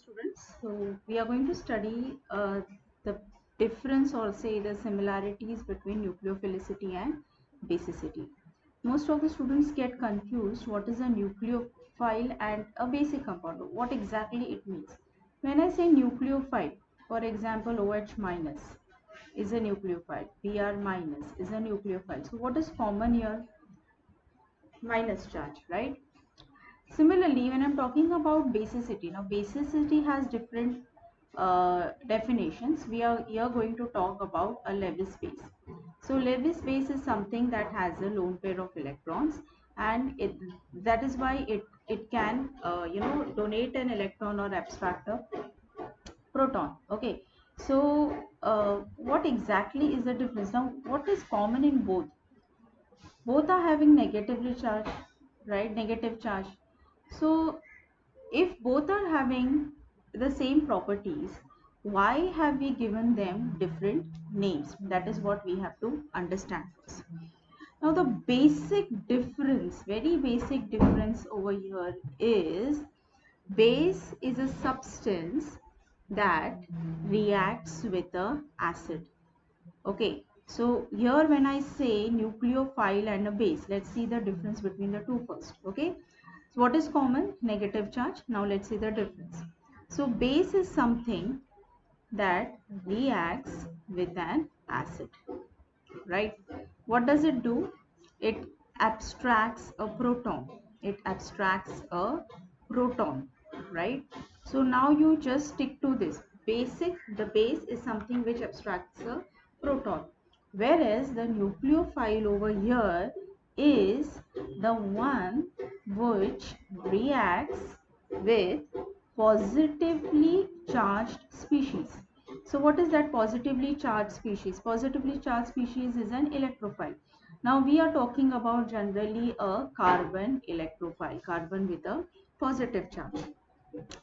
students. So we are going to study the difference or say the similarities between nucleophilicity and basicity. Most of the students get confused what is a nucleophile and a basic compound. What exactly it means. When I say nucleophile, for example, OH minus is a nucleophile, Br minus is a nucleophile. So what is common here? Minus charge, right? Similarly, when I'm talking about basicity, now basicity has different definitions. We are here going to talk about a Lewis space. So Lewis space is something that has a lone pair of electrons, and that is why it can donate an electron or abstract a proton. Okay, so what exactly is the difference? Now, what is common in both? Both are having negatively charged, right? Negative charge. So if both are having the same properties, why have we given them different names? That is what we have to understand first. Now the basic difference, very basic difference over here is base is a substance that reacts with a acid. Okay, so here when I say nucleophile and a base, let's see the difference between the two first. Okay, so what is common? Negative charge. Now let's see the difference. So base is something that reacts with an acid, right? What does it do? It abstracts a proton. It abstracts a proton, right? So now you just stick to this. The base is something which abstracts a proton. Whereas the nucleophile over here is the one which reacts with positively charged species. So what is that positively charged species? Positively charged species is an electrophile. Now we are talking about generally a carbon electrophile, carbon with a positive charge.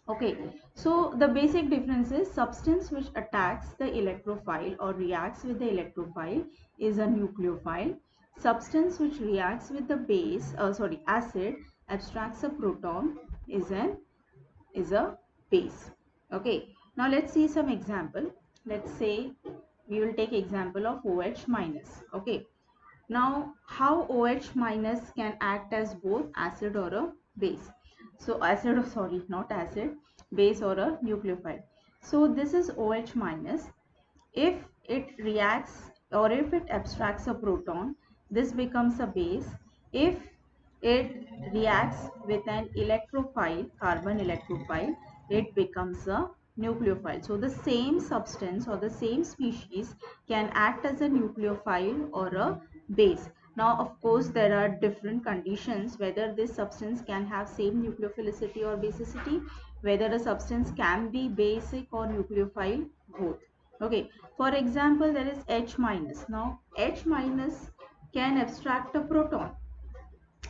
Okay, so the basic difference is substance which attacks the electrophile or reacts with the electrophile is a nucleophile. Substance which reacts with the acid, abstracts a proton is a base. Okay, now let's see some example. Let's say we will take example of OH minus. Okay, now how OH minus can act as both acid or a base. So acid, or sorry, not acid, base or a nucleophile. So this is OH minus. If it reacts or if it abstracts a proton, this becomes a base. If it reacts with an electrophile, carbon electrophile, it becomes a nucleophile. So the same substance or the same species can act as a nucleophile or a base. Now, of course, there are different conditions whether this substance can have same nucleophilicity or basicity, whether a substance can be basic or nucleophile, both. Okay, for example, there is H minus. Now, H minus can abstract a proton,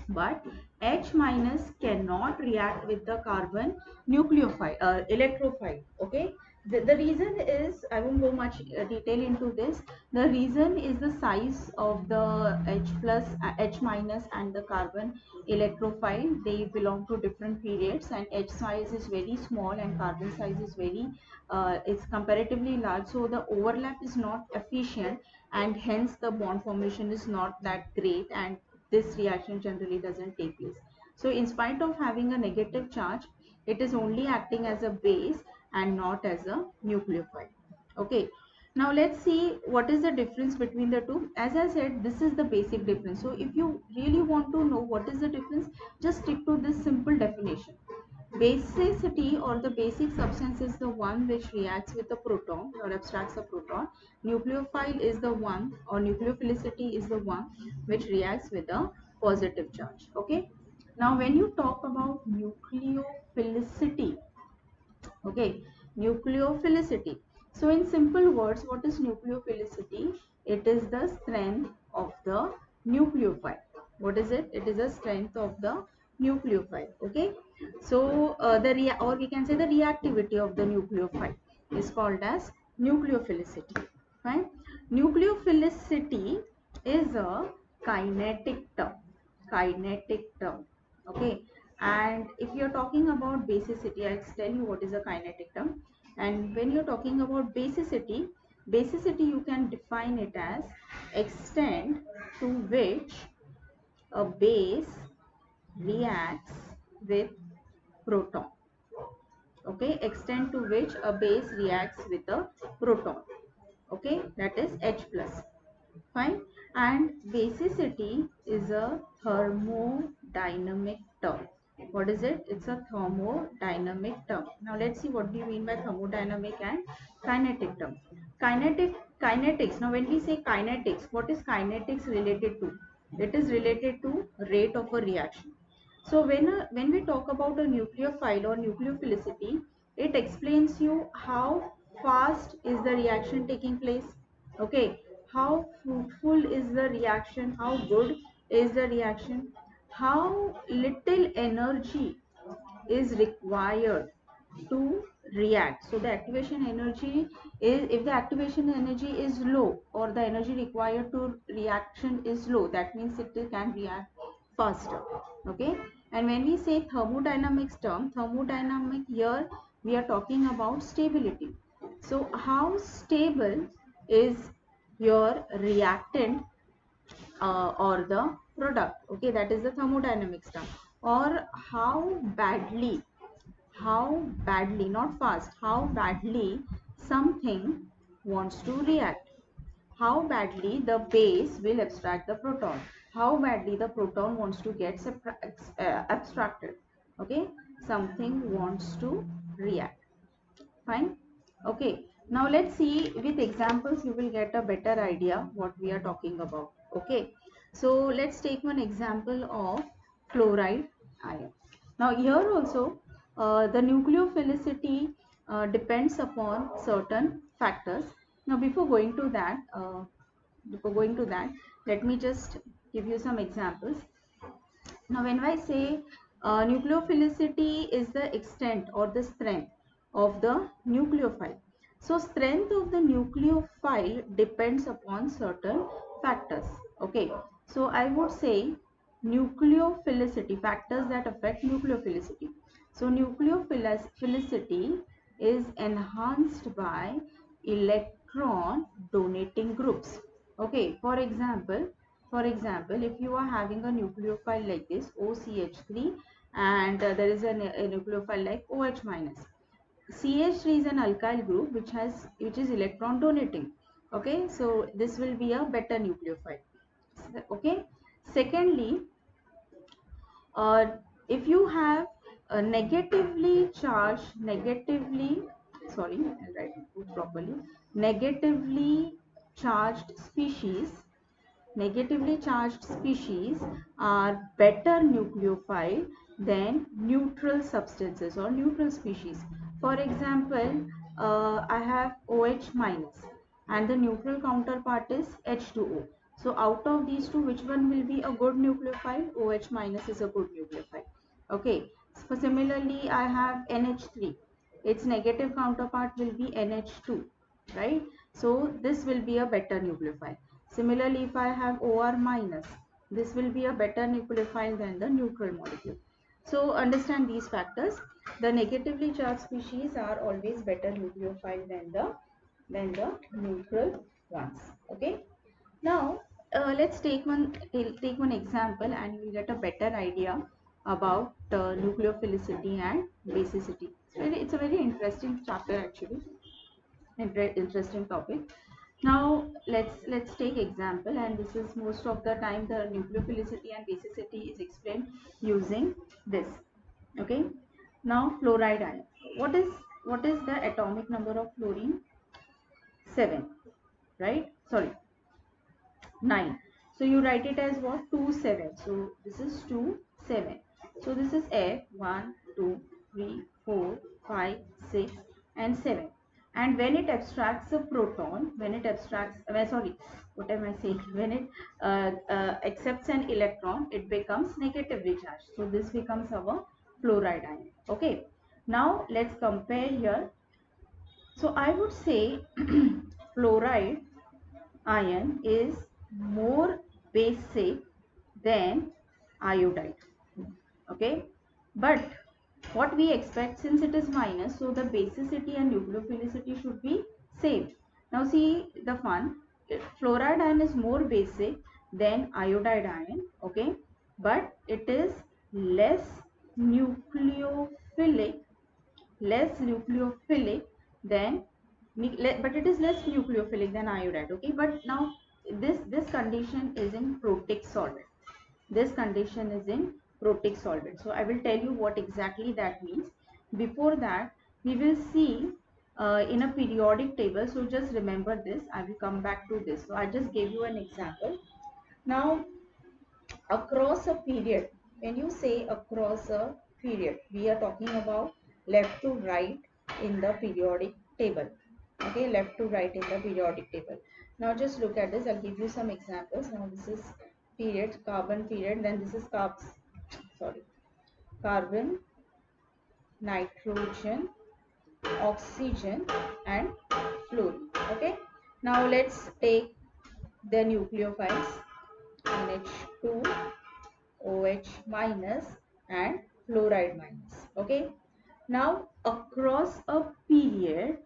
but H minus cannot react with the carbon nucleophile, electrophile. Okay, the reason is, I won't go much detail into this. The reason is the size of the H plus, H minus and the carbon electrophile. They belong to different periods, and H size is very small and carbon size is very it's comparatively large, so the overlap is not efficient, and hence the bond formation is not that great, and this reaction generally doesn't take place. So in spite of having a negative charge, it is only acting as a base and not as a nucleophile. Okay, now let's see what is the difference between the two. As I said, this is the basic difference. So if you really want to know what is the difference, just stick to this simple definition. Basicity or the basic substance is the one which reacts with a proton or abstracts a proton. Nucleophile is the one, or nucleophilicity is the one which reacts with a positive charge. Okay. Now when you talk about nucleophilicity, okay, nucleophilicity. So in simple words, what is nucleophilicity? It is the strength of the nucleophile. What is it? It is the strength of the nucleophile. Okay. So or we can say the reactivity of the nucleophile is called as nucleophilicity. Fine. Nucleophilicity is a kinetic term. Kinetic term. Okay. And if you're talking about basicity, I'll tell you what is a kinetic term. And when you're talking about basicity, basicity you can define it as extent to which a base reacts with proton. Okay, extent to which a base reacts with a proton. Okay, that is H plus. Fine. And basicity is a thermodynamic term. What is it? It's a thermodynamic term. Now let's see what do you mean by thermodynamic and kinetic term. Kinetics. Now when we say kinetics, what is kinetics related to? It is related to rate of a reaction. So when we talk about a nucleophile or nucleophilicity, it explains you how fast is the reaction taking place. Okay, how fruitful is the reaction, how good is the reaction, how little energy is required to react. So the activation energy is, if the activation energy is low or the energy required to reaction is low, that means it can react faster. Okay, and when we say thermodynamics term, thermodynamic, here we are talking about stability. So how stable is your reactant or the product? Okay, that is the thermodynamics term. Or how badly, not fast, how badly something wants to react, how badly the base will abstract the proton, how badly the proton wants to get abstracted. Okay, something wants to react. Fine. Okay, now let's see with examples, you will get a better idea what we are talking about. Okay, so let's take one example of fluoride ion. Now here also the nucleophilicity depends upon certain factors. Now before going to that, let me just give you some examples. Now, when I say nucleophilicity is the extent or the strength of the nucleophile. So, strength of the nucleophile depends upon certain factors. Okay. So, I would say nucleophilicity, factors that affect nucleophilicity. So, nucleophilicity is enhanced by electron donating groups. Okay. For example, if you are having a nucleophile like this OCH3 and there is a nucleophile like OH minus. CH3 is an alkyl group which is electron donating. Okay, so this will be a better nucleophile. Okay. Secondly, uh, if you have a I'll write it properly. Negatively charged species Negatively charged species are better nucleophile than neutral substances or neutral species. For example, I have OH minus and the neutral counterpart is H2O. So out of these two, which one will be a good nucleophile? OH minus is a good nucleophile. Okay. So similarly, I have NH3. Its negative counterpart will be NH2, right? So this will be a better nucleophile. Similarly, if I have OR minus, this will be a better nucleophile than the neutral molecule. So understand these factors. The negatively charged species are always better nucleophile than the neutral ones. Okay. Now let's take one example, and you will get a better idea about nucleophilicity and basicity. It's a very interesting chapter actually, interesting topic. Now let's take example, and this is most of the time the nucleophilicity and basicity is explained using this. Okay. Now fluoride ion. What is the atomic number of fluorine? 7, right? Sorry, 9. So you write it as what? 2 7. So this is 2 7. So this is F 1 2 3 4 5 6 and 7. And when it abstracts a proton, what am I saying? When it accepts an electron, it becomes negatively charged. So this becomes our fluoride ion. Okay. Now let's compare here. So I would say fluoride ion is more basic than iodide. Okay. But what we expect, since it is minus, so the basicity and nucleophilicity should be same. Now see the fun. Fluoride ion is more basic than iodide ion, okay, but it is less nucleophilic, less nucleophilic than, but it is less nucleophilic than iodide, okay. But now this condition is in protic solvent. This condition is in protic solvent. So I will tell you what exactly that means. Before that, we will see in a periodic table. So just remember this. I will come back to this. So I just gave you an example. Now, across a period, when you say across a period, we are talking about left to right in the periodic table. Okay, left to right in the periodic table. Now just look at this. I'll give you some examples. Now this is period, carbon period, then this is carbon, nitrogen, oxygen and fluorine. Okay, now let's take the nucleophiles, NH2, OH minus and fluoride minus. Okay, now across a period,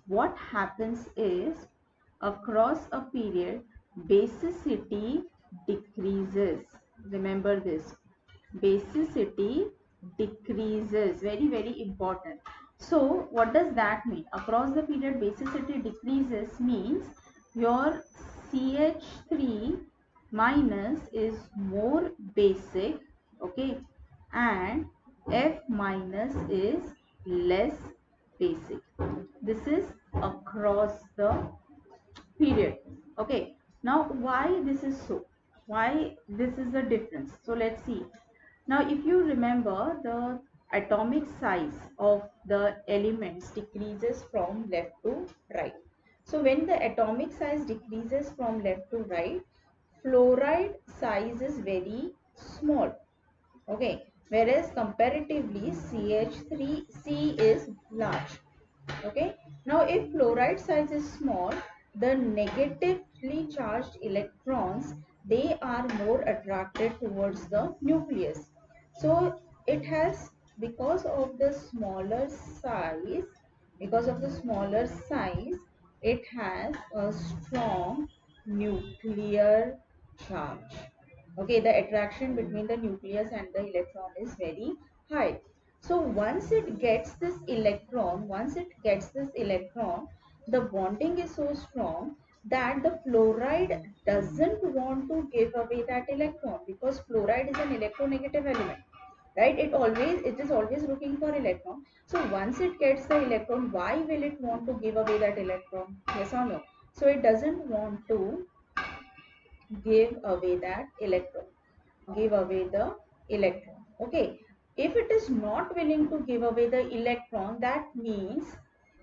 what happens is, across a period, basicity decreases. Remember this, basicity decreases, very very important. So what does that mean? Across the period basicity decreases means your CH3 minus is more basic, okay, and F minus is less basic. This is across the period. Okay, now why this is so, why this is the difference? So let's see. Now if you remember, the atomic size of the elements decreases from left to right. So when the atomic size decreases from left to right, fluoride size is very small, okay, whereas comparatively CH3C is large. Okay, now if fluoride size is small, the negatively charged electrons, they are more attracted towards the nucleus. So it has, because of the smaller size, because of the smaller size, it has a strong nuclear charge. Okay, the attraction between the nucleus and the electron is very high. So once it gets this electron, the bonding is so strong that the fluoride doesn't want to give away that electron, because fluoride is an electronegative element, right? It is always looking for electron. So once it gets the electron, why will it want to give away that electron? Yes or no? So it doesn't want to give away that electron, give away the electron. Okay, if it is not willing to give away the electron, that means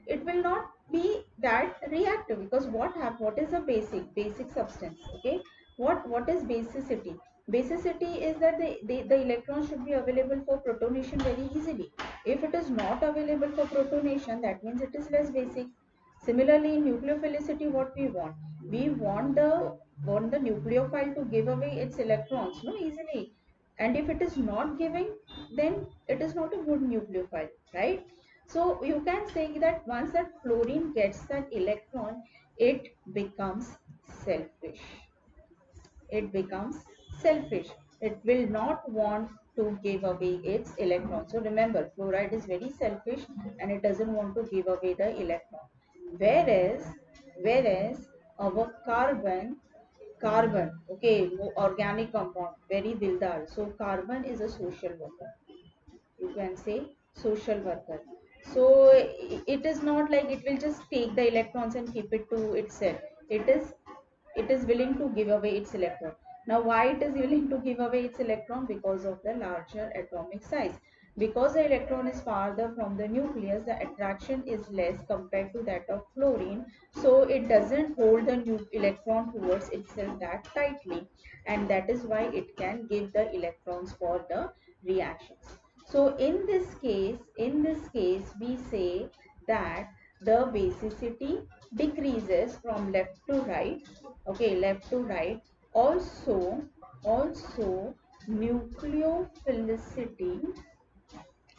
it will not be that reactive, because what is a basic substance? Okay, what is basicity? Basicity is that the electron should be available for protonation very easily. If it is not available for protonation, that means it is less basic. Similarly, in nucleophilicity, what we want? We want the nucleophile to give away its electrons, no, easily. And if it is not giving, then it is not a good nucleophile, right? So you can say that once that fluorine gets that electron, it becomes selfish. It becomes selfish. It will not want to give away its electron. So remember, fluoride is very selfish and it doesn't want to give away the electron. Whereas our carbon, okay, organic compound, very dildar. So carbon is a social worker. You can say social worker. So it is not like it will just take the electrons and keep it to itself. It is willing to give away its electron. Now why it is willing to give away its electron? Because of the larger atomic size. Because the electron is farther from the nucleus, the attraction is less compared to that of fluorine. So it doesn't hold the electron towards itself that tightly, and that is why it can give the electrons for the reactions. So in this case, we say that the basicity decreases from left to right. Okay, left to right. Also nucleophilicity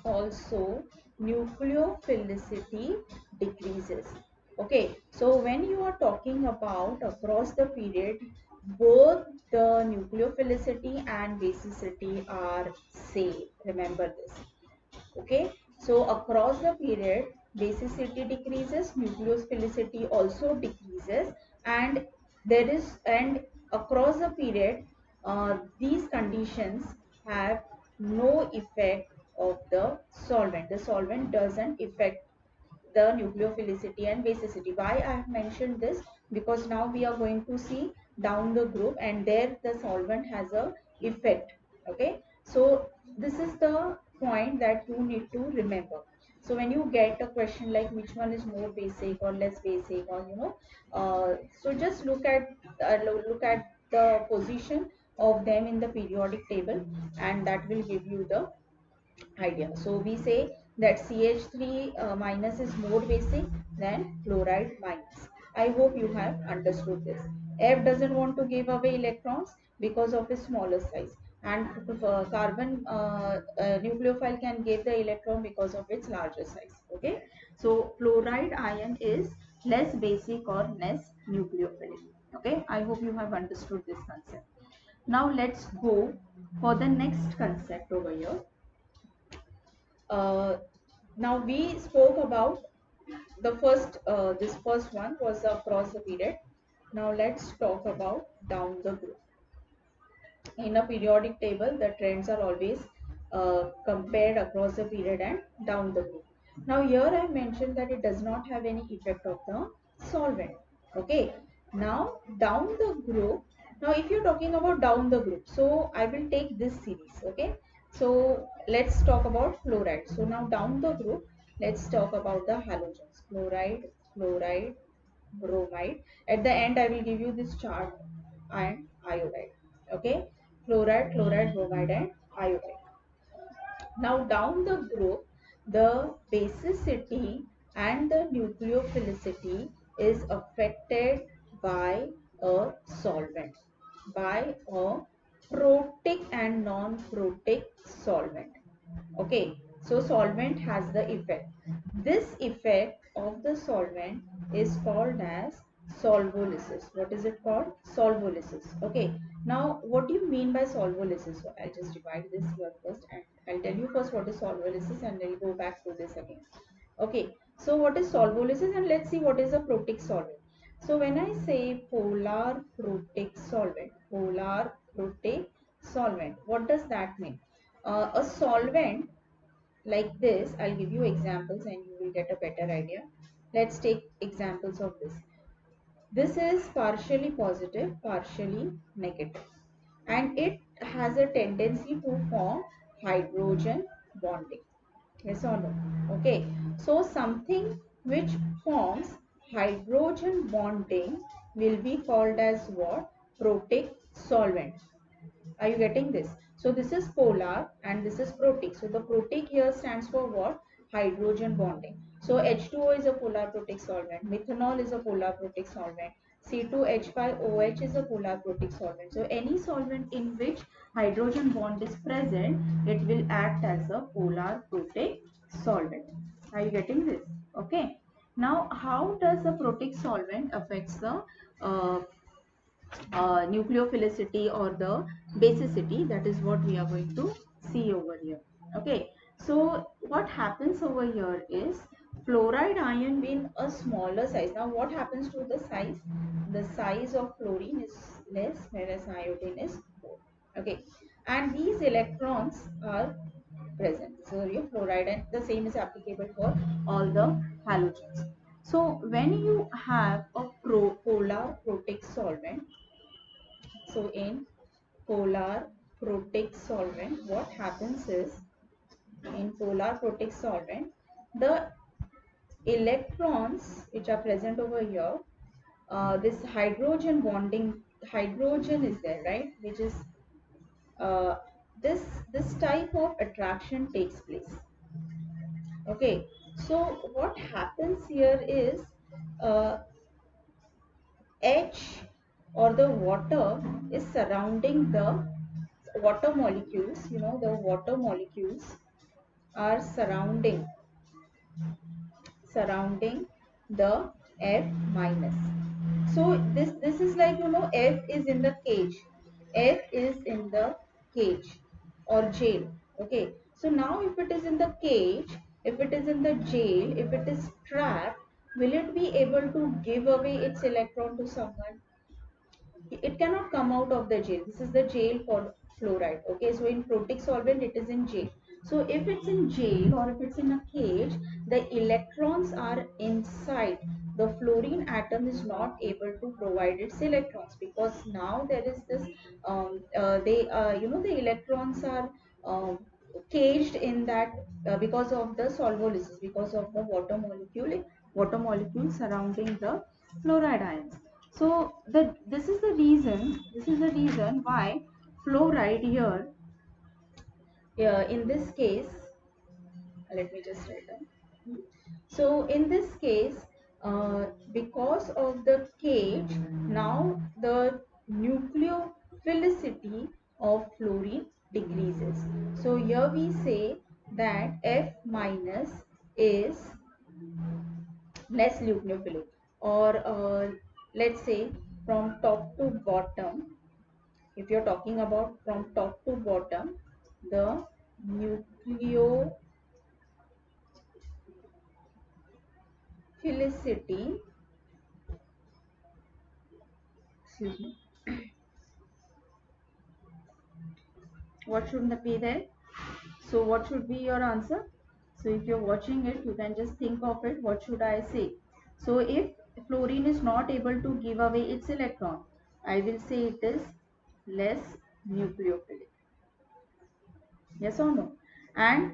also nucleophilicity decreases. Okay, so when you are talking about across the period, both the nucleophilicity and basicity are same. Remember this. Okay, so across the period, basicity decreases, nucleophilicity also decreases, and across the period, these conditions have no effect of the solvent. The solvent doesn't affect the nucleophilicity and basicity. Why I have mentioned this? Because now we are going to see down the group, and there the solvent has a effect. Okay, so this is the point that you need to remember. So when you get a question like which one is more basic or less basic, or so just look at the position of them in the periodic table, and that will give you the idea. So we say that CH3 minus is more basic than fluoride minus. I hope you have understood this. F doesn't want to give away electrons because of its smaller size, and carbon nucleophile can give the electron because of its larger size. Okay, so fluoride ion is less basic or less nucleophilic. Okay, I hope you have understood this concept. Now let's go for the next concept over here. uh, Now we spoke about the first this first one was across the period. Now let's talk about down the group. In a periodic table, the trends are always compared across the period and down the group. Now here I mentioned that it does not have any effect of the solvent. Okay, now down the group. Now if you're talking about down the group, so I will take this series. Okay, so let's talk about fluoride. So now down the group, let's talk about the halogens: chloride, fluoride, bromide. At the end I will give you this chart, and iodide. Okay, fluoride, chloride, bromide, and iodide. Now down the group, the basicity and the nucleophilicity is affected by a solvent, by a protic and non-protic solvent. Okay, so solvent has the effect. This effect of the solvent is called as solvolysis. What is it called? Solvolysis. Okay, now what do you mean by solvolysis? So I'll just divide this here first, and I'll tell you first what is solvolysis, and then we'll go back to this again. Okay, so what is solvolysis, and let's see what is a protic solvent. So when I say polar protic solvent, what does that mean? A solvent like this, I'll give you examples and you will get a better idea. Let's take examples of this. This is partially positive, partially negative, and it has a tendency to form hydrogen bonding. Yes or no? Okay, so something which forms hydrogen bonding will be called as what? Protic solvent. Are you getting this? So this is polar and this is protic. So the protic here stands for what? Hydrogen bonding. So H2O is a polar protic solvent. Methanol is a polar protic solvent. C2H5OH is a polar protic solvent. So any solvent in which hydrogen bond is present, it will act as a polar protic solvent. Are you getting this? Okay. Now, how does a protic solvent affects the nucleophilicity or the basicity? That is what we are going to see over here. Okay, so what happens over here is fluoride ion being a smaller size. Now what happens to the size? The size of fluorine is less, whereas iodine is more. Okay, and these electrons are present. So your fluoride, and the same is applicable for all the halogens. So when you have a polar protic solvent, so in polar protic solvent, what happens is, in polar protic solvent, the electrons which are present over here, this hydrogen bonding, hydrogen is there, right? Which is uh, this type of attraction takes place. Okay, so what happens here is uh, H, or the water, is surrounding the water molecules, the water molecules are surrounding the F minus. So this is like, F is in the cage. F is in the cage or jail. Okay. So now if it is in the cage, if it is in the jail, if it is trapped, will it be able to give away its electron to someone? It cannot come out of the jail. This is the jail for fluoride. Okay, so in protic solvent it is in jail. So if it's in jail or if it's in a cage, the electrons are inside. The fluorine atom is not able to provide its electrons, because now there is this the electrons are caged in that, because of the solvolysis, because of the water molecule surrounding the fluoride ions. So this is the reason why fluoride here, in this case, let me just write down. So in this case, because of the cage, now the nucleophilicity of fluorine decreases. So here we say that F minus is less nucleophilic, or let's say from top to bottom. If you're talking about from top to bottom, the nucleophilicity, excuse me, what should be there? So what should be your answer? So if you're watching it, you can just think of it. What should I say? So if fluorine is not able to give away its electron, I will say it is less nucleophilic. Yes or no? And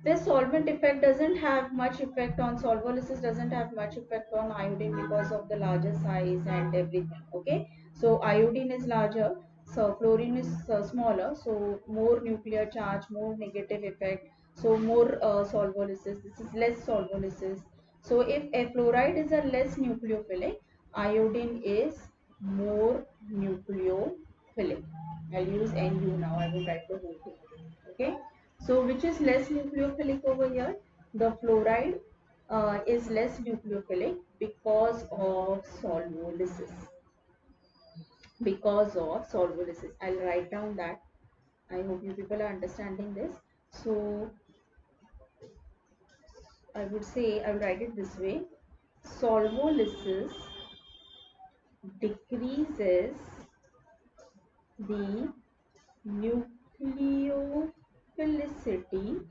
this solvent effect doesn't have much effect on solvolysis, doesn't have much effect on iodine because of the larger size and everything. Okay, so iodine is larger, so fluorine is smaller, so more nuclear charge, more negative effect, so more solvolysis. This is less solvolysis. So if a fluoride is a less nucleophilic, iodine is more nucleophilic. I'll use Nu now. I will write the whole thing. Okay. So which is less nucleophilic over here? The fluoride is less nucleophilic because of solvolysis. Because of solvolysis. I'll write down that. I hope you people are understanding this. So I would say, I will write it this way. Solvolysis decreases the nucleophilicity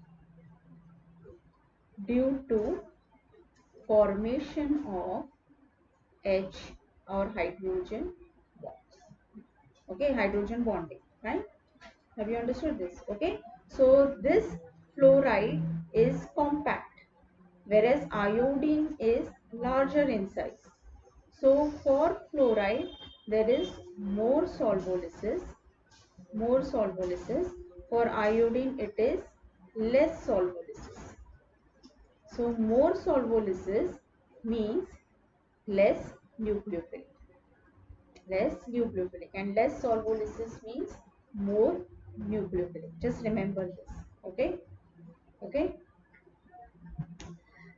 due to formation of H or hydrogen bonds. Okay, hydrogen bonding, right? Have you understood this? Okay, so this fluoride is compact, whereas iodine is larger in size. So for fluoride, there is more solvolysis. More solvolysis. For iodine, it is less solvolysis. So more solvolysis means less nucleophilic. Less nucleophilic, and less solvolysis means more nucleophilic. Just remember this. Okay. Okay,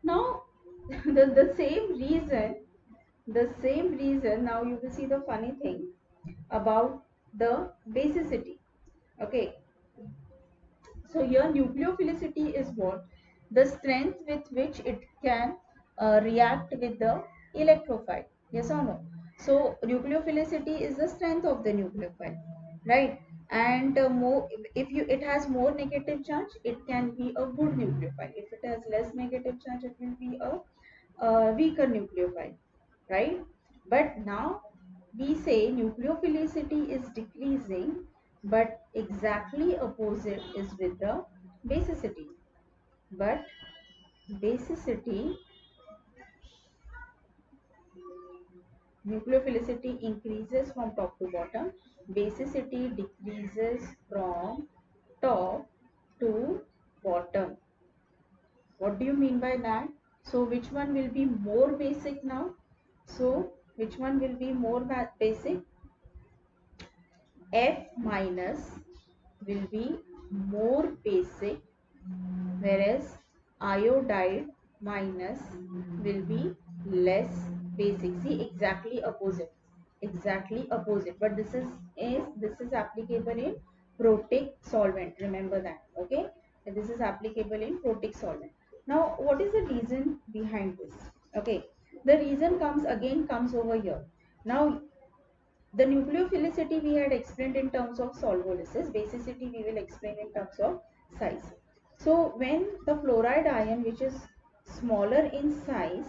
now the same reason now you will see the funny thing about the basicity. Okay, so here nucleophilicity is what? The strength with which it can react with the electrophile. Yes or no? So nucleophilicity is the strength of the nucleophile, right? And more, if you it has more negative charge, it can be a good nucleophile. If it has less negative charge, it will be a weaker nucleophile, right? But now we say nucleophilicity is decreasing, but exactly opposite is with the basicity. But basicity, nucleophilicity increases from top to bottom, basicity decreases from top to bottom. What do you mean by that? So which one will be more basic now? So which one will be more basic? F minus will be more basic whereas iodide minus will be less basic. See, exactly opposite, exactly opposite. But this is applicable in protic solvent. Remember that, okay? This is applicable in protic solvent. Now, what is the reason behind this? Okay, the reason comes over here. Now, the nucleophilicity we had explained in terms of solvolysis, basicity we will explain in terms of size. So when the fluoride ion, which is smaller in size,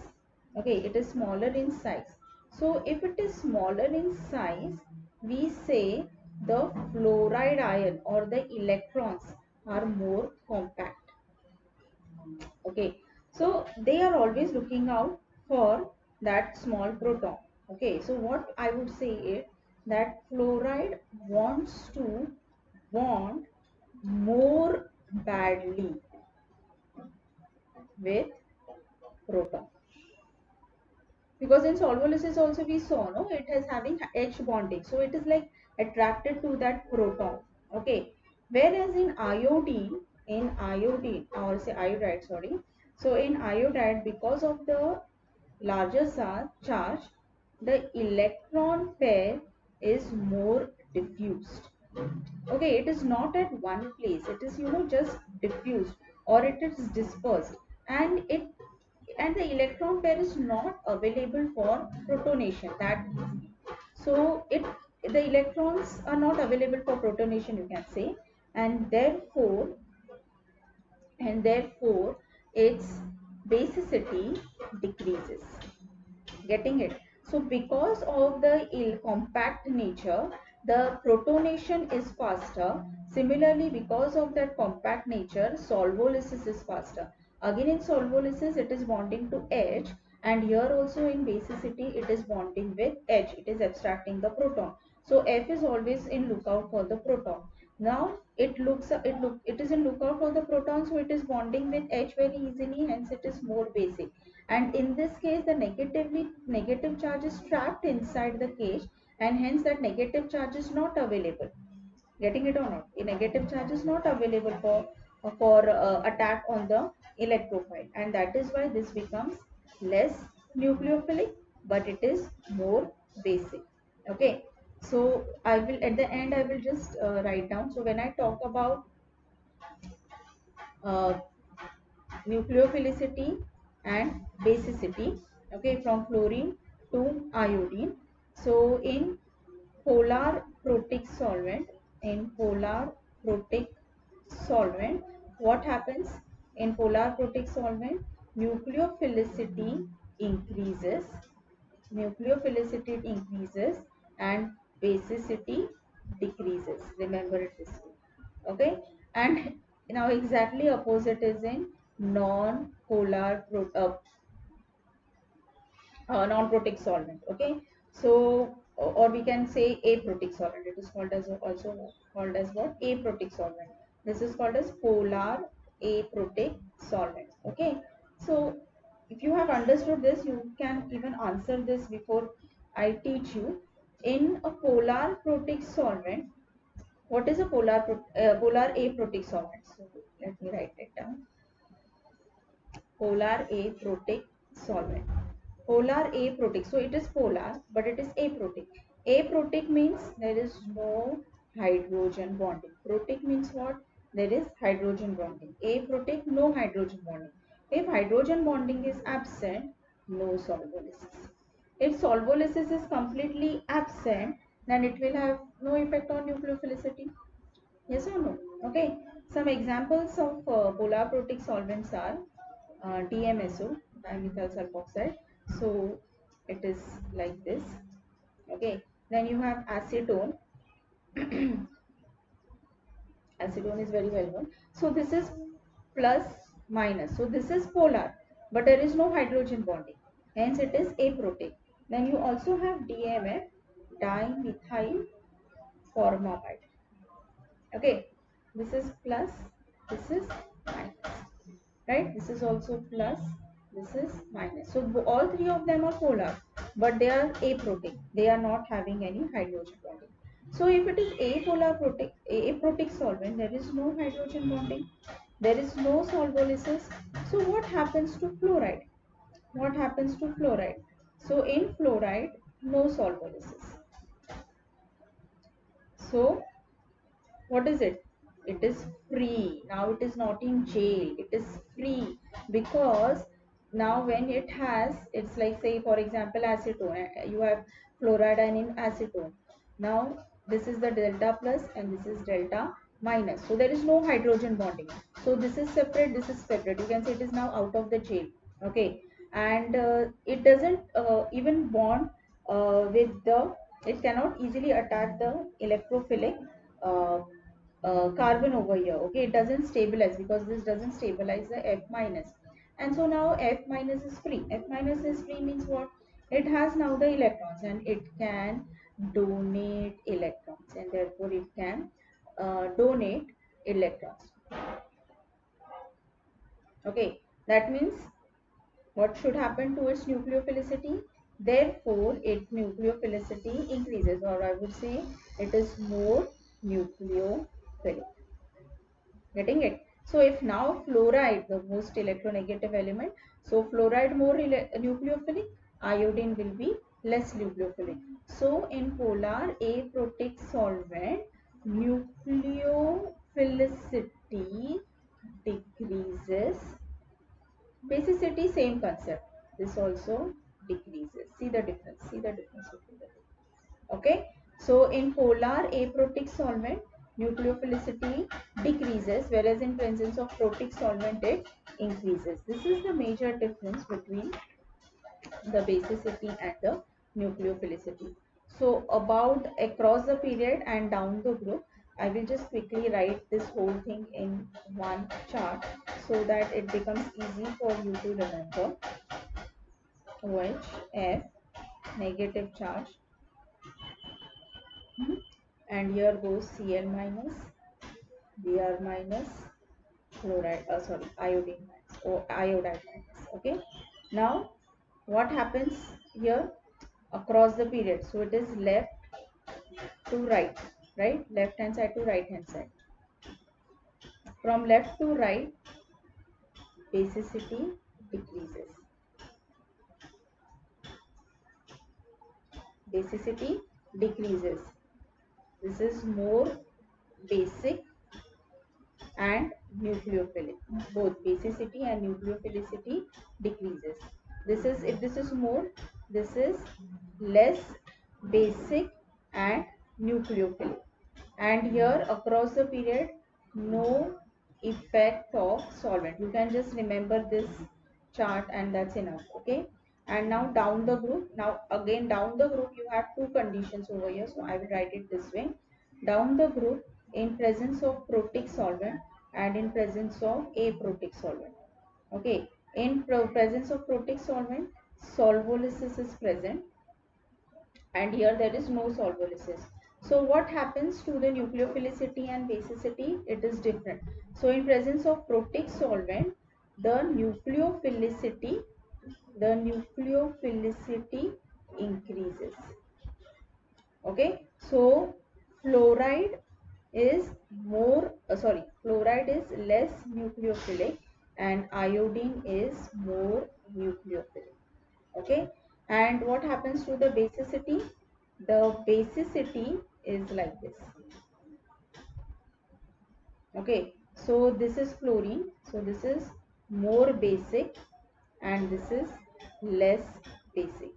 okay, it is smaller in size. So if it is smaller in size, we say the fluoride ion or the electrons are more compact. Okay, so they are always looking out for that small proton. Okay, so what I would say is that fluoride wants to bond more badly with proton, because in solvolysis also we saw, no, it is having H bonding, so it is like attracted to that proton. Okay, whereas in iodine or say iodide, sorry, so in iodide, because of the larger charge, the electron pair is more diffused. Okay, it is not at one place, it is, just diffused, or it is dispersed, and it and the electron pair is not available for protonation that easily. So it the electrons are not available for protonation, you can say, and therefore its basicity decreases. Getting it? So because of the compact nature, the protonation is faster. Similarly, because of that compact nature, solvolysis is faster. Again, in solvolysis it is bonding to H, and here also in basicity it is bonding with H, it is abstracting the proton. So F is always in lookout for the proton. Now it is in lookout for the proton, so it is bonding with H very easily, hence it is more basic. And in this case, the negative charge is trapped inside the cage, and hence that negative charge is not available. Getting it or not? A negative charge is not available for attack on the electrophile, and that is why this becomes less nucleophilic, but it is more basic. Okay, so I will, at the end I will just write down. So when I talk about uh, nucleophilicity and basicity, okay, from fluorine to iodine. So polar protic solvent in polar protic solvent, what happens? In polar protic solvent, nucleophilicity increases nucleophilicity increases, and basicity decreases. Remember it this way. Okay, and now exactly opposite is in non-polar non-protic solvent. Okay, so or we can say aprotic solvent. It is called as, also called as what? Aprotic solvent. This is called as polar aprotic solvent. Okay, so if you have understood this, you can even answer this before I teach you. In a polar protic solvent, what is a polar aprotic solvent? So let me write it down. Polar aprotic solvent. Polar aprotic. So it is polar, but it is aprotic. Aprotic means there is no hydrogen bonding. Protic means what? There is hydrogen bonding. Aprotic, no hydrogen bonding. If hydrogen bonding is absent, no solvolysis. If solvolysis is completely absent, then it will have no effect on nucleophilicity. Yes or no? Okay. Some examples of polar protic solvents are DMSO, dimethyl sulfoxide. So it is like this. Okay. Then you have acetone. Acetone is very well known. So this is plus minus. So this is polar, but there is no hydrogen bonding. Hence it is aprotic. Then you also have DMF, dimethyl formamide. Okay, this is plus, this is minus, right? This is also plus, this is minus. So all three of them are polar, but they are aprotic. They are not having any hydrogen bonding. So if it is aprotic solvent, there is no hydrogen bonding. There is no solvolysis. So what happens to fluoride? What happens to fluoride? So in fluoride, no solvolysis. So what is it? It is free. Now it is not in jail, it is free, because now when it has, it's like, say for example acetone, you have fluoride in acetone. Now this is the delta plus and this is delta minus, so there is no hydrogen bonding. So this is separate, this is separate, you can say it is now out of the jail. Okay. And it doesn't even bond with the, it cannot easily attack the electrophilic uh, carbon over here. Okay, it doesn't stabilize because this doesn't stabilize the F minus. And so now F minus is free. F minus is free means what? It has now the electrons and it can donate electrons, and therefore it can donate electrons. Okay, that means what should happen to its nucleophilicity? Therefore, its nucleophilicity increases, or I would say it is more nucleophilic. Getting it? So if now fluoride, the most electronegative element, so fluoride more nucleophilic, iodine will be less nucleophilic. So in polar aprotic solvent, nucleophilicity decreases. Basicity, same concept. This also decreases. See the difference. See the difference between the two. Okay. So in polar aprotic solvent, nucleophilicity decreases, whereas in presence of protic solvent it increases. This is the major difference between the basicity and the nucleophilicity. So about across the period and down the group, I will just quickly write this whole thing in one chart so that it becomes easy for you to remember. OH, F, negative charge, and here goes Cl minus, Br minus, fluoride, iodine minus, or iodide minus. Okay. Now, what happens here across the period? So it is left to right, right? Left hand side to right hand side. From left to right, basicity decreases. Basicity decreases. This is more basic and nucleophilic. Both basicity and nucleophilicity decreases. This is, if this is more, this is less basic and nucleophilic. And here across the period, no effect of solvent. You can just remember this chart and that's enough. Okay. And now down the group, now again down the group you have two conditions over here, so I will write it this way. Down the group, in presence of protic solvent and in presence of aprotic solvent. Okay, in presence of protic solvent, solvolysis is present, and here there is no solvolysis. So what happens to the nucleophilicity and basicity? It is different. So in presence of protic solvent, the nucleophilicity increases. Okay, so fluoride is fluoride is less nucleophilic and iodine is more nucleophilic. Okay, and what happens to the basicity? The basicity is like this. Okay, so this is fluorine, so this is more basic and this is less basic.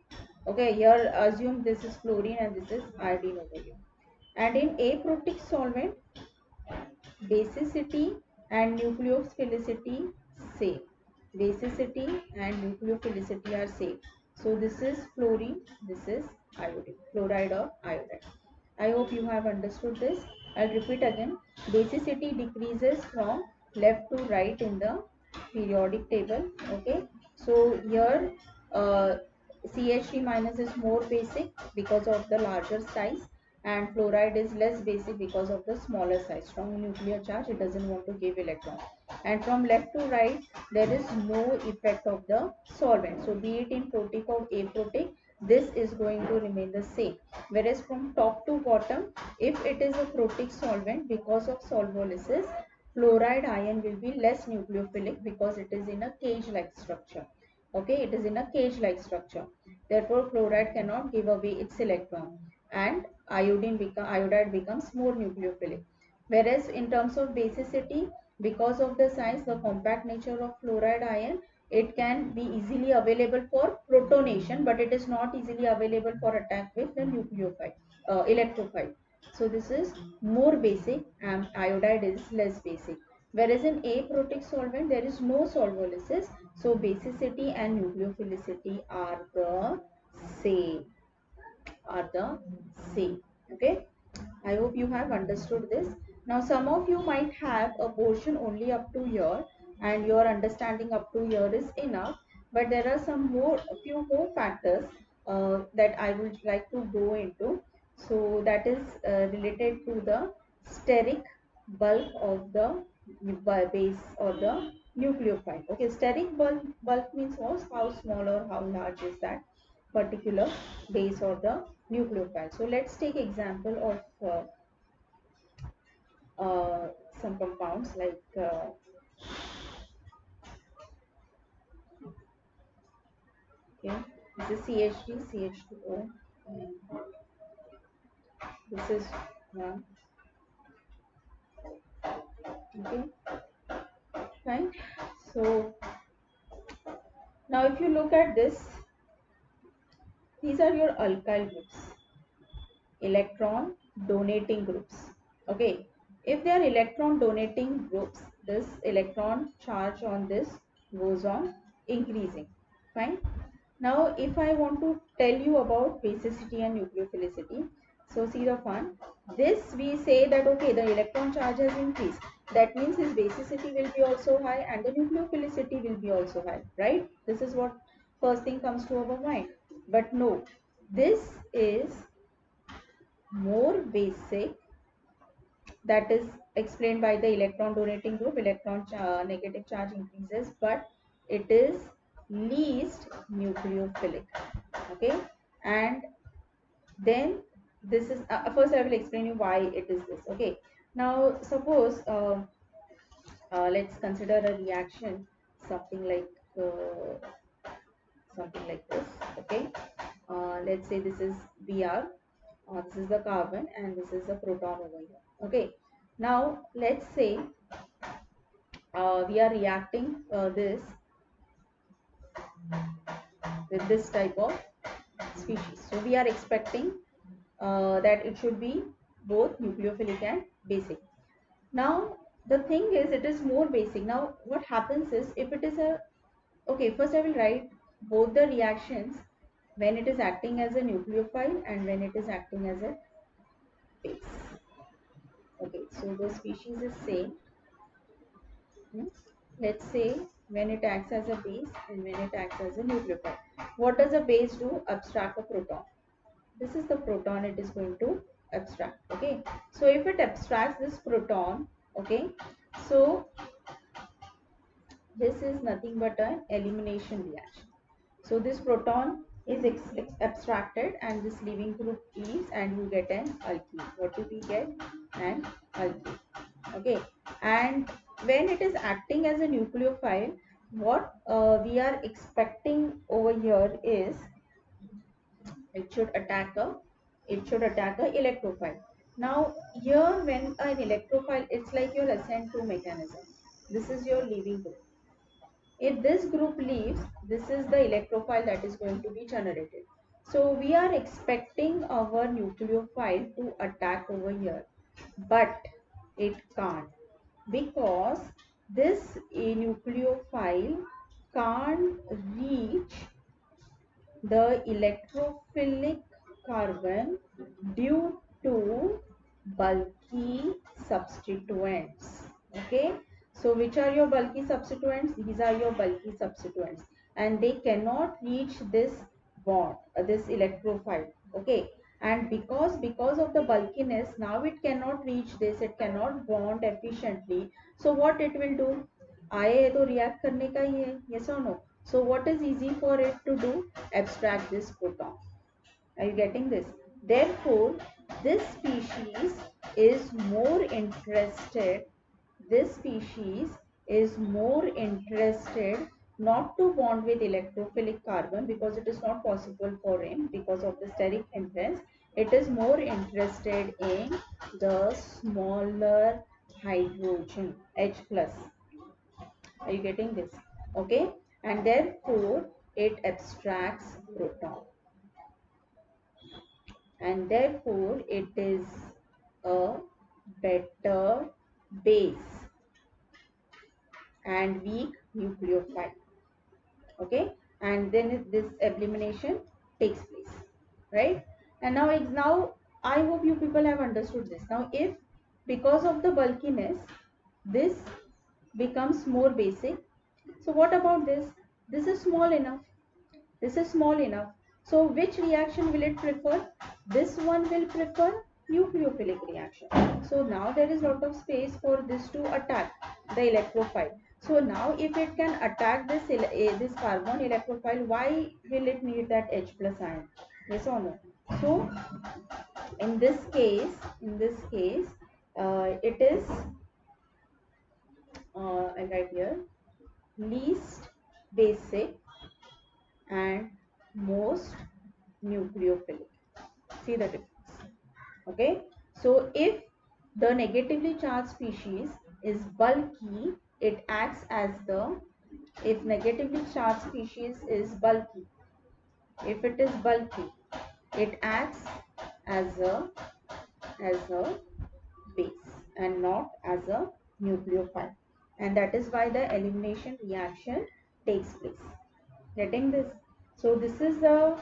Okay, here assume this is fluorine and this is iodine over here. And in aprotic solvent, basicity and nucleophilicity same. Basicity and nucleophilicity are same. So this is fluorine, this is iodine, fluoride or iodide. I hope you have understood this. I'll repeat again. Basicity decreases from left to right in the periodic table. Okay. So here CH3 minus is more basic because of the larger size, and fluoride is less basic because of the smaller size. Strong nuclear charge, it doesn't want to give electron. And from left to right, there is no effect of the solvent. So be it in protic or aprotic, this is going to remain the same. Whereas from top to bottom, if it is a protic solvent, because of solvolysis, Fluoride ion will be less nucleophilic because it is in a cage-like structure. Okay, it is in a cage-like structure. Therefore, fluoride cannot give away its electron, and iodide becomes more nucleophilic. Whereas in terms of basicity, because of the size, the compact nature of fluoride ion, it can be easily available for protonation, but it is not easily available for attack with the nucleophile, electrophile. So this is more basic and iodide is less basic. Whereas in aprotic solvent, there is no solvolysis. So basicity and nucleophilicity are the same. Are the same. Okay. I hope you have understood this. Now some of you might have a portion only up to here and your understanding up to here is enough. But there are a few more factors that I would like to go into. So that is related to the steric bulk of the base or the nucleophile. Okay, steric bulk means what? How small or how large is that particular base or the nucleophile. So let's take example of some compounds like okay, this is CH3, CH2O. This is one. Okay, fine. So now if you look at this, these are your alkyl groups, electron donating groups. Okay, if they are electron donating groups, this electron charge on this goes on increasing. Fine. Now if I want to tell you about basicity and nucleophilicity, so see the fun. This we say that okay, the electron charge has increased, that means his basicity will be also high and the nucleophilicity will be also high, right? This is what first thing comes to our mind. But no, this is more basic, that is explained by the electron donating group. Negative charge increases, but it is least nucleophilic. Okay, and then this is first I will explain you why it is this. Okay, now suppose let's consider a reaction, something like uh, something like this. Okay, let's say this is Br, this is the carbon and this is the proton over here. Okay, now let's say we are reacting this with this type of species. So we are expecting that it should be both nucleophilic and basic. Now the thing is it is more basic. Now what happens is if it is a, okay, first I will write both the reactions when it is acting as a nucleophile and when it is acting as a base. Okay, so the species is same. Let's say when it acts as a base and when it acts as a nucleophile. What does a base do? Abstract a proton. This is the proton it is going to abstract. Okay, so if it abstracts this proton, okay, so this is nothing but an elimination reaction. So this proton is abstracted and this leaving group leaves and you get an alkene. What do we get? An alkene. Okay, and when it is acting as a nucleophile, what we are expecting over here is it should attack a electrophile. Now here when an electrophile, it's like your ascent to mechanism. This is your leaving group. If this group leaves, this is the electrophile that is going to be generated. So we are expecting our nucleophile to attack over here, but it can't, because this nucleophile can't reach the electrophilic carbon due to bulky substituents. Okay, so which are your bulky substituents? These are your bulky substituents and they cannot reach this bond, this electrophile. Okay, and because of the bulkiness, now it cannot reach this, it cannot bond efficiently. So what it will do, आए है तो react करने का ही है, yes or no? So what is easy for it to do? Abstract this proton. Are you getting this? Therefore, this species is more interested this species is more interested not to bond with electrophilic carbon because it is not possible for him because of the steric hindrance. It is more interested in the smaller hydrogen H plus. Are you getting this? Okay, and therefore it abstracts proton, and therefore it is a better base and weak nucleophile. Okay, and then this elimination takes place, right? And now I hope you people have understood this. Now if because of the bulkiness this becomes more basic, so what about this? This is small enough, this is small enough. So which reaction will it prefer? This one will prefer nucleophilic reaction. So now there is lot of space for this to attack the electrophile. So now if it can attack this carbon electrophile, why will it need that H plus ion? Yes or no? So in this case, it is I write here least basic and most nucleophilic. See the difference. Okay, so if the negatively charged species is bulky, it acts as the, if negatively charged species is bulky, if it is bulky, it acts as a base and not as a nucleophile, and that is why the elimination reaction takes place. Getting this? So this is the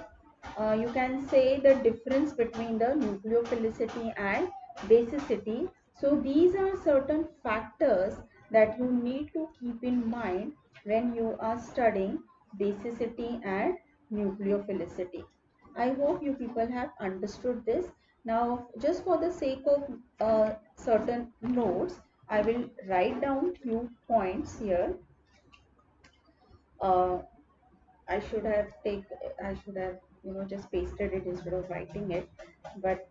you can say the difference between the nucleophilicity and basicity. So these are certain factors that you need to keep in mind when you are studying basicity and nucleophilicity. I hope you people have understood this. Now just for the sake of certain notes, I will write down few points here. uh, I should have just pasted it instead of writing it, but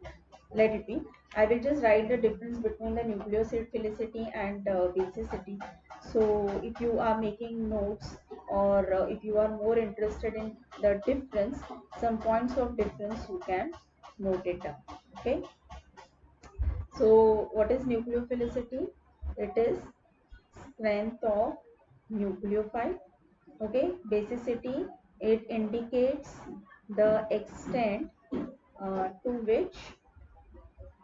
let it be. I will just write the difference between the nucleophilicity and basicity. So if you are making notes, or if you are more interested in the difference, some points of difference you can note it down. Okay. So what is nucleophilicity? It is strength of nucleophile. Okay, basicity, it indicates the extent to which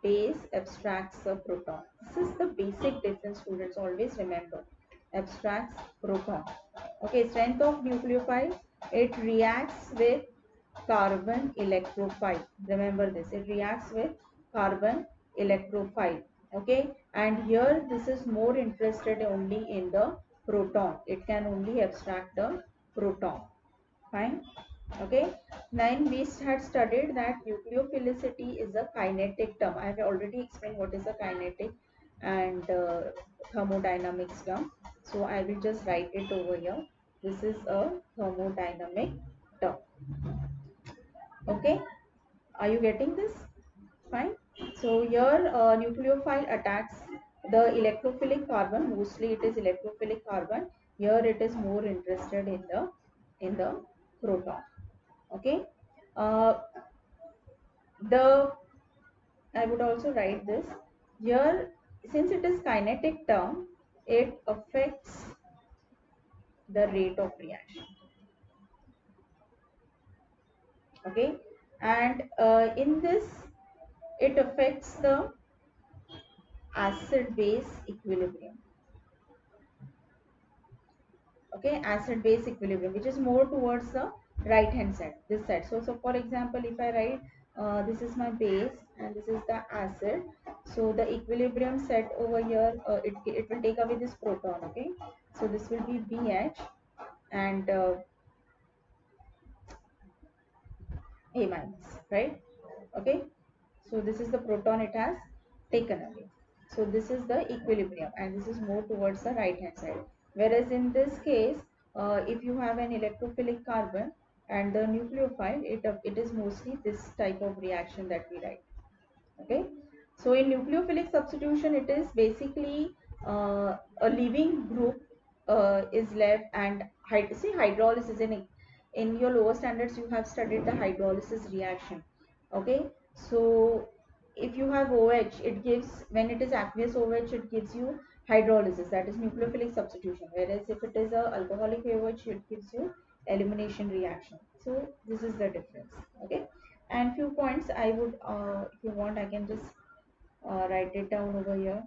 base abstracts a proton. This is the basic difference, students, always remember. Abstracts proton. Okay, strength of nucleophile, it reacts with carbon electrophile. Remember this, it reacts with carbon electrophile. Okay, and here this is more interested only in the proton. It can only abstract the proton. Fine. Okay, then we had studied that nucleophilicity is a kinetic term. I have already explained what is a kinetic and thermodynamics term, so I will just write it over here. This is a thermodynamic term. Okay, are you getting this? Fine. So here nucleophile attacks the electrophilic carbon. Mostly it is electrophilic carbon. Here it is more interested in the proton. Okay. Uh, the I would also write this here, since it is kinetic term, it affects the rate of reaction. Okay, and in this it affects the acid base equilibrium. Okay, acid base equilibrium, which is more towards the right hand side, this side. So for example, if I write this is my base and this is the acid, so the equilibrium set over here, it will take away this proton. Okay, so this will be BH and A minus, right? Okay, so this is the proton it has taken away. So this is the equilibrium and this is more towards the right hand side. Whereas in this case, if you have an electrophilic carbon and the nucleophile, it is mostly this type of reaction that we write. Okay, so in nucleophilic substitution, it is basically a leaving group is left, and see hydrolysis in your lower standards you have studied the hydrolysis reaction. Okay, so if you have OH, it gives, when it is aqueous OH, it gives you hydrolysis, that is nucleophilic substitution, whereas if it is a alcoholic OH, it gives you elimination reaction. So this is the difference. Okay, and few points I would, if you want, I can just write it down over here.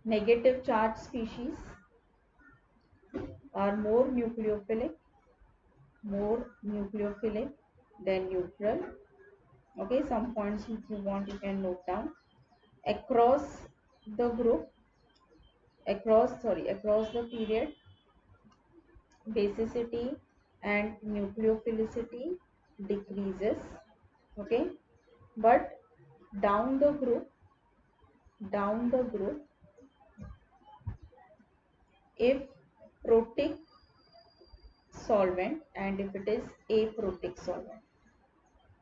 Negative charge species are more nucleophilic than neutral. Okay, some points if you want you can note down. Across the group, across the period, basicity and nucleophilicity decreases. Okay, but down the group, down the group, if protic solvent and if it is aprotic solvent.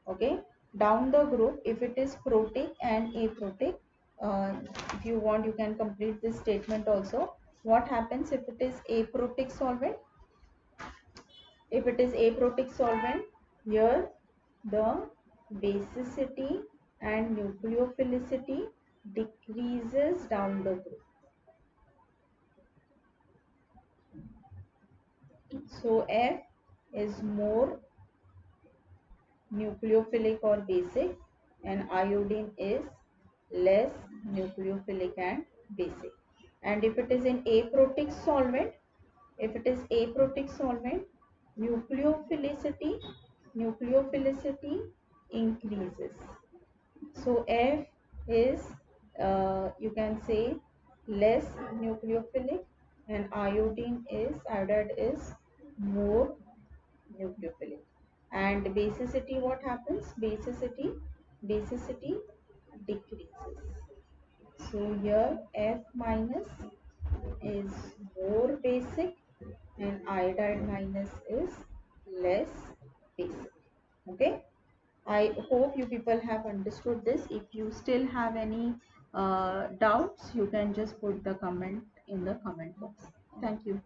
Okay, down the group, if it is protic and aprotic, uh, if you want you can complete this statement also. What happens if it is aprotic solvent? If it is aprotic solvent, here the basicity and nucleophilicity decreases down the group. So F is more nucleophilic or basic, and iodine is less nucleophilic and basic. And if it is an aprotic solvent, if it is aprotic solvent, nucleophilicity increases. So F is, you can say, less nucleophilic, and iodide is more nucleophilic. And basicity, what happens? Basicity decreases. So here F minus is more basic and iodide minus is less basic. Okay, I hope you people have understood this. If you still have any doubts, you can just put the comment in the comment box. Thank you.